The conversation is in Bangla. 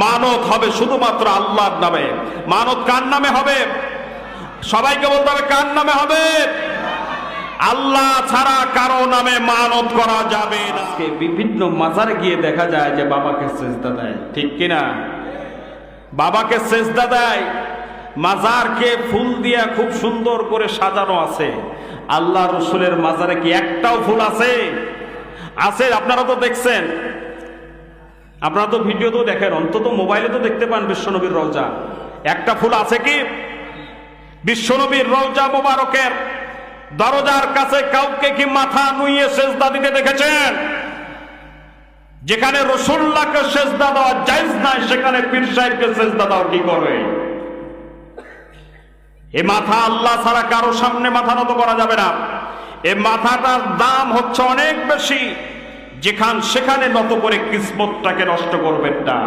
মানত হবে শুধুমাত্র আল্লাহর নামে। মানত কার নামে হবে? সবাইকে বলতে হবে কার নামে হবে? আল্লাহ ছাড়া কারো নামে মানত করা যাবে না। বিভিন্ন মাজারে গিয়ে দেখা যায় যে বাবাকে সেজদা দেয়, ঠিক কিনা? বাবাকে সেজদা দেয়, মাজারকে ফুল দিয়া খুব সুন্দর করে সাজানো আছে। আল্লাহ রসুলের মাজারে কি একটাও ফুল আছে? আছে? আপনারা তো দেখছেন, আপনারা তো ভিডিও তো দেখেন, অন্তত মোবাইলে তো দেখতে পান বিশ্বনবীর রওজা। একটা ফুল আছে কি? বিশ্বনবীর রওজা মোবারকের দরজার কাছে কাউকে কি মাথা নুইয়ে সেজদা দিতে দেখেছেন? যেখানে রাসূলুল্লাহকে সেজদা দেওয়া জায়েজ নাই, সেখানে পীর সাহেবকে সেজদা দেওয়া কি করে? এই মাথা আল্লাহ ছাড়া কারো সামনে মাথা নত করা যাবে না। এই মাথাটার দাম হচ্ছে অনেক বেশি, যেখানে সেখানে নত করে কিসমতটাকে নষ্ট করবেন না।